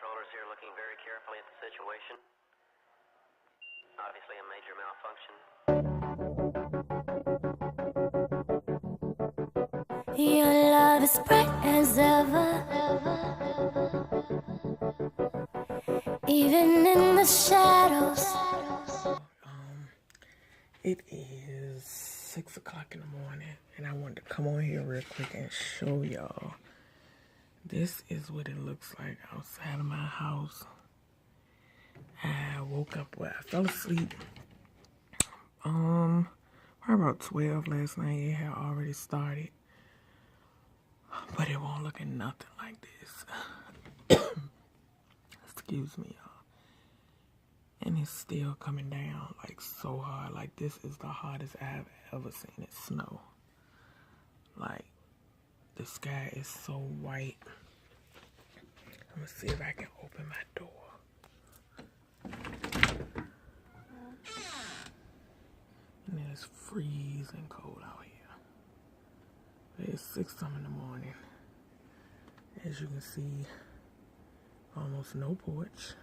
controllers here looking very carefully at the situation. Obviously a major malfunction. Your love is bright as ever, even in the shadows. It is 6 o'clock in the morning, and I wanted to come on here real quick and show y'all. This is what it looks like outside of my house. I woke up, I fell asleep. Probably about 12 last night. It had already started, but it won't look at nothing like this. Excuse me, y'all. And it's still coming down like so hard. Like this is the hottest I've ever seen it snow. Like the sky is so white. I'm gonna see if I can open my door. And it's freezing cold out here. It's 6 something in the morning. As you can see, almost no porch.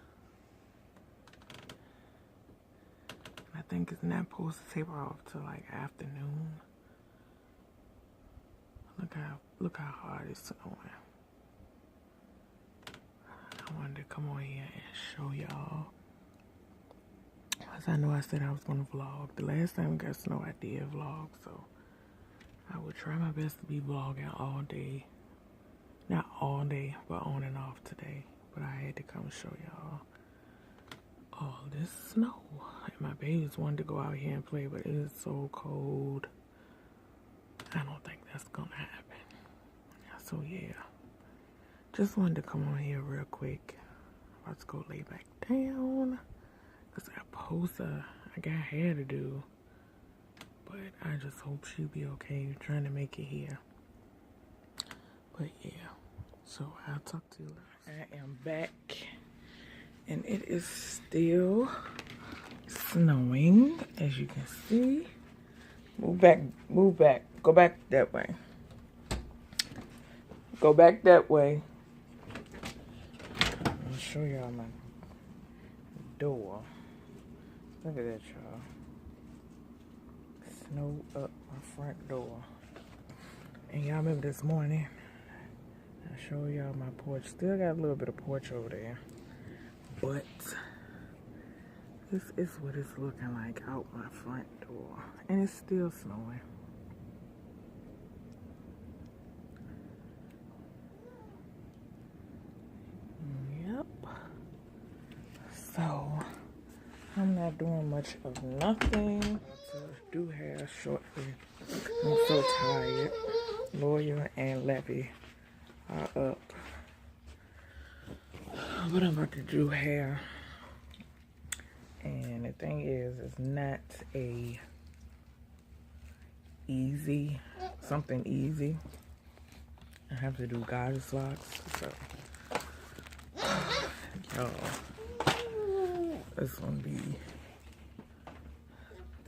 I think it's not supposed to taper off till like afternoon. Look how hard it's snowing. I wanted to come on here and show y'all. Cause I know I said I was gonna vlog. The last time we got snow I did vlog, so I would try my best to be vlogging all day. Not all day, but on and off today. But I had to come show y'all all this snow. And my babies wanted to go out here and play, but it is so cold. I don't think that's gonna happen. So yeah, just wanted to come on here real quick. I'm about to go lay back down because I got hair to do, but I just hope she'll be okay trying to make it here. But yeah, so I'll talk to you later. I am back, and it is still snowing, as you can see. Move back, go back that way. Go back that way. I'll show y'all my door. Look at that, y'all. Snow up my front door. And y'all remember this morning, I'll show y'all my porch. Still got a little bit of porch over there. But this is what it's looking like out my front door. And it's still snowing. Yep. So, I'm not doing much of nothing. To do hair shortly. I'm so tired. Lawyer and Levy are up. But I'm about to do hair. And the thing is, it's not something easy. I have to do goddess locks, so y'all, it's gonna be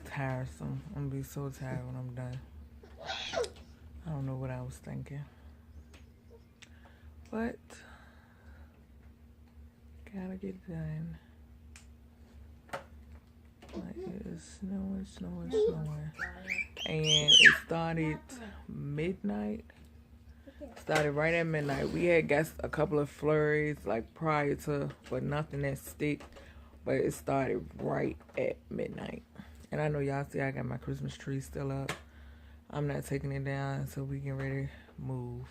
tiresome. I'm gonna be so tired when I'm done. I don't know what I was thinking, but gotta get done. Like, it's snowing. And it started midnight. Started right at midnight. We had got a couple of flurries like prior to, but nothing that stick. But it started right at midnight. And I know y'all see I got my Christmas tree still up. I'm not taking it down until we get ready to move,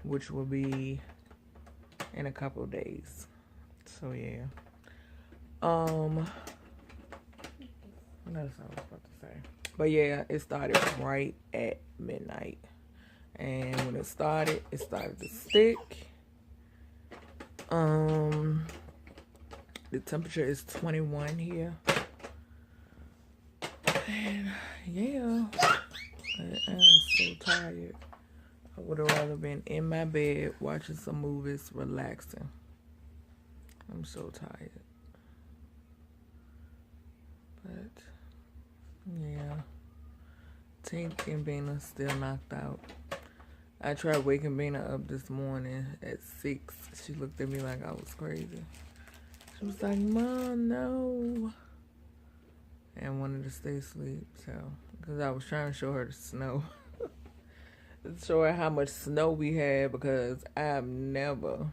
which will be in a couple of days. So yeah. What else I was about to say? But yeah, it started right at midnight. And when it started to stick. The temperature is 21 here. And yeah, I am so tired. I would have rather been in my bed watching some movies, relaxing. I'm so tired. But yeah, Tink and Bina still knocked out. I tried waking Bina up this morning at 6. She looked at me like I was crazy. She was like, Mom, no. And wanted to stay asleep, so. Because I was trying to show her the snow. Show her how much snow we had, because I've never.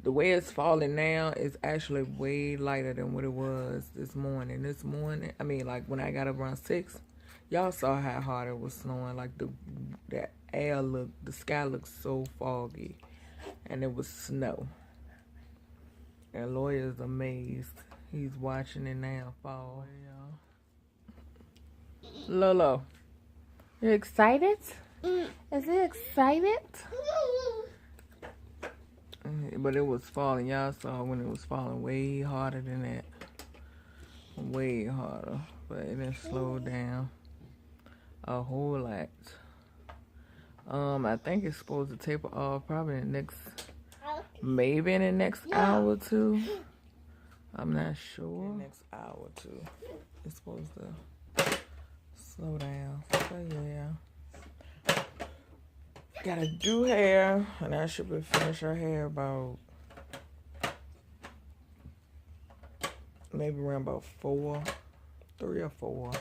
The way it's falling now is actually way lighter than what it was this morning. This morning, I mean, like when I got up around 6, y'all saw how hard it was snowing. Like the sky looked so foggy, and it was snow. And Lawyer's amazed. He's watching it now fall. Lolo, you excited? Is it excited? But it was falling. Y'all saw when it was falling way harder than that. Way harder. But it didn't slow down a whole lot. I think it's supposed to taper off probably maybe in the next hour or two. I'm not sure. In the next hour or two. It's supposed to slow down. So yeah. Gotta do hair, and I should be finished her hair about maybe around about 3 or 4.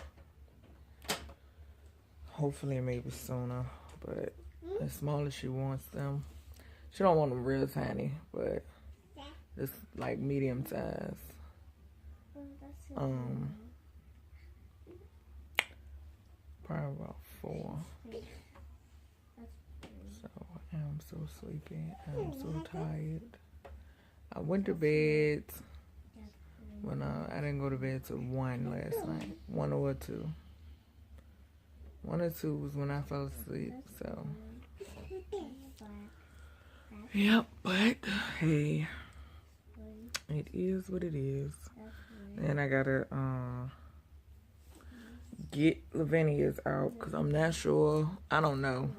Hopefully maybe sooner, but as small as she wants them. She don't want them real tiny, but it's like medium size. Probably about 4. So I'm so sleepy. I'm so tired. I went to bed when I didn't go to bed till 1 last night. 1 or 2. 1 or 2 was when I fell asleep. So yep, but hey, it is what it is. And I gotta get Lavinia's out, because I'm not sure. I don't know.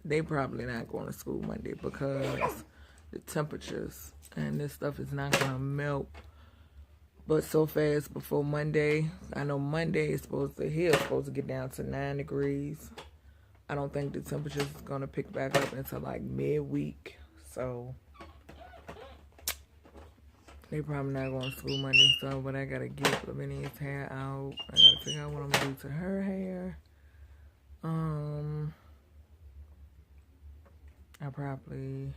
They probably not going to school Monday because the temperatures and this stuff is not going to melt but so fast before Monday. I know Monday is supposed to get down to 9 degrees. I don't think the temperature is going to pick back up until like midweek. So they probably not going to school Monday. So, but I got to get Lavinia's hair out. I got to figure out what I'm going to do to her hair. I probably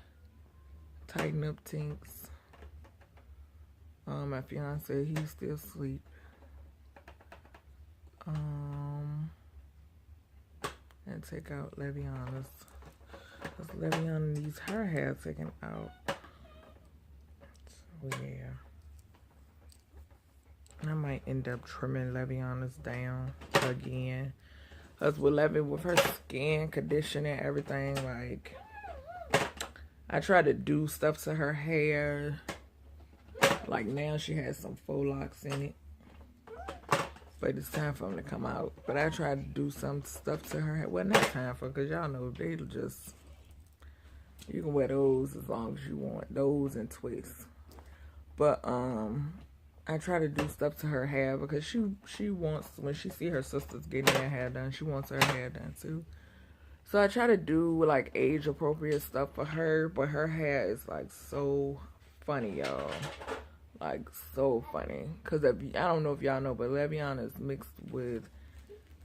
tighten up Tinks. My fiance, he's still asleep. And take out Leviana's. Because Leviana needs her hair taken out. So yeah. I might end up trimming Leviana's down again. Because with her skin condition and everything, like, I tried to do stuff to her hair. Like now she has some faux locks in it. But it's time for them to come out. But I tried to do some stuff to her hair. Well, not time for, because y'all know they just, you can wear those as long as you want. Those and twists. But I try to do stuff to her hair because she wants, when she see her sisters getting their hair done, she wants her hair done too. So I try to do like age appropriate stuff for her, but her hair is like so funny, y'all. Like so funny. Cause I don't know if y'all know, but Leviana is mixed with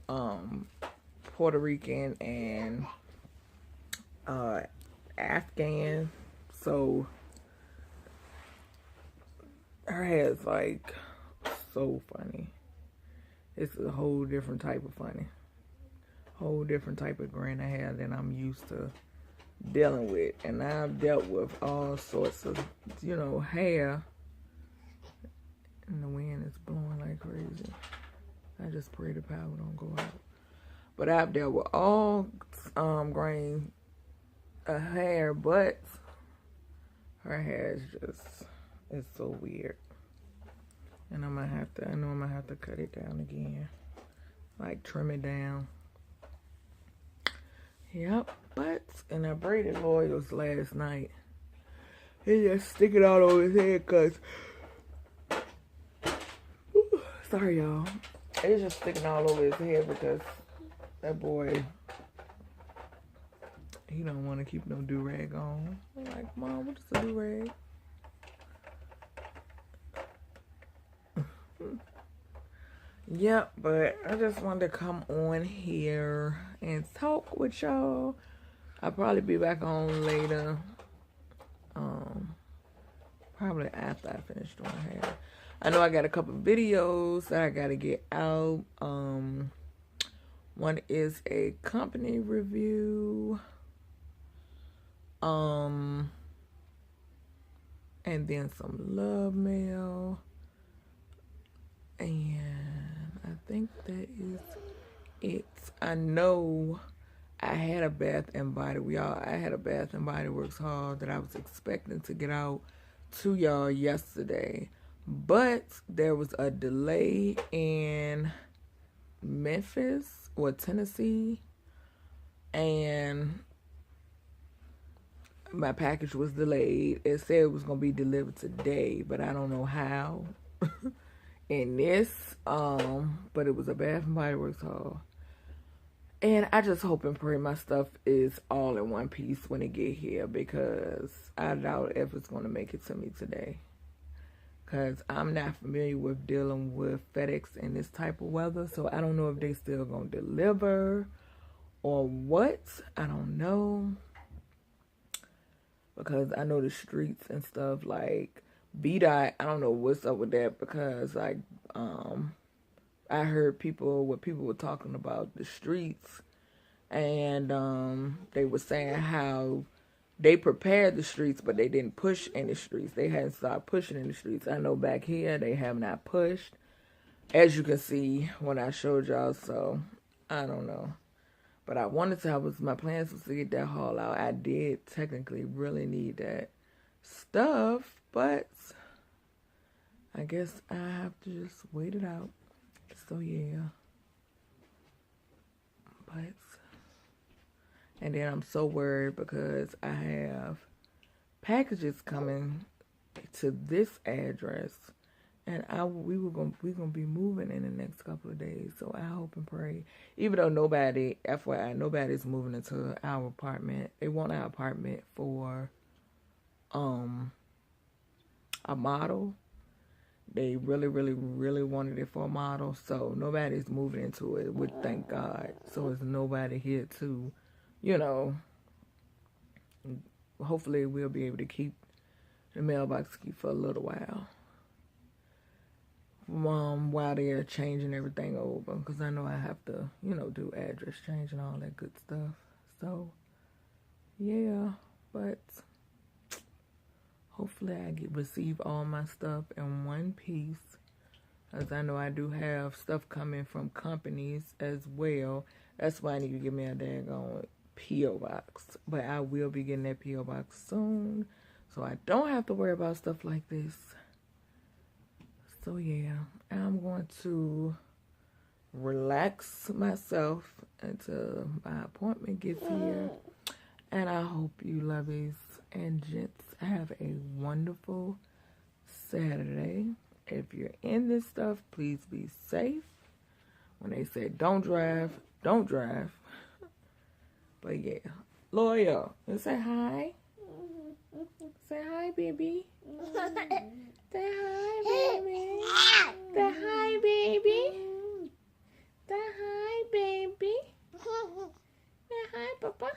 Puerto Rican and Afghan. So her hair is like so funny. It's a whole different type of funny. Whole different type of grain of hair than I'm used to dealing with. And I've dealt with all sorts of, hair. And the wind is blowing like crazy. I just pray the power don't go out. But I've dealt with all grain of hair, but her hair is just, it's so weird. And I know I'm gonna have to cut it down again. Like trim it down. Yep, and I braided Loyal's last night. He just sticking out over his head because, sorry y'all, it's just sticking all over his head because that boy He don't want to keep no do-rag on. I'm like, Mom, what is a do-rag? Yep, but I just wanted to come on here and talk with y'all. I'll probably be back on later. Probably after I finish doing hair. I know I got a couple videos that I gotta get out. One is a company review. And then some love mail. And I think that is it. I know I had a Bath and Body I had a Bath and Body Works haul that I was expecting to get out to y'all yesterday, but there was a delay in Memphis or Tennessee, and my package was delayed. It said it was gonna be delivered today, but I don't know how. In this, but it was a Bath and Body Works haul. And I just hope and pray my stuff is all in one piece when it get here, because I doubt if it's going to make it to me today. Because I'm not familiar with dealing with FedEx in this type of weather, so I don't know if they still going to deliver or what. I don't know. Because I know the streets and stuff like BDOT, I don't know what's up with that, because like I heard people were talking about the streets, and they were saying how they prepared the streets, but they didn't push in the streets. They hadn't started pushing in the streets. I know back here they have not pushed, as you can see when I showed y'all. So I don't know, but I wanted to. My plans was to get that haul out. I did technically really need that stuff, but I guess I have to just wait it out. So yeah, but, and then I'm so worried because I have packages coming to this address, and we're gonna be moving in the next couple of days. So I hope and pray, even though FYI, nobody's moving into our apartment. They want our apartment for a model. They really, really, really wanted it for a model, so nobody's moving into it, which thank God. So there's nobody here to, hopefully we'll be able to keep the mailbox key for a little while. While they're changing everything over, because I know I have to, do address change and all that good stuff. So, yeah, but hopefully I receive all my stuff in one piece, as I know I do have stuff coming from companies as well. That's why I need to get me a daggone P.O. box. But I will be getting that P.O. box soon, so I don't have to worry about stuff like this. So yeah, I'm going to relax myself until my appointment gets here. And I hope you lovies and gents have a wonderful Saturday. If you're in this stuff, please be safe. When they say don't drive, don't drive. But yeah, Loyal, say hi. Say hi, baby. Say hi, baby. Say hi, baby. Say hi, baby. Say hi, Papa.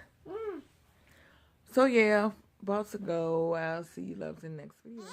So yeah, about to go. I'll see you loves in the next video.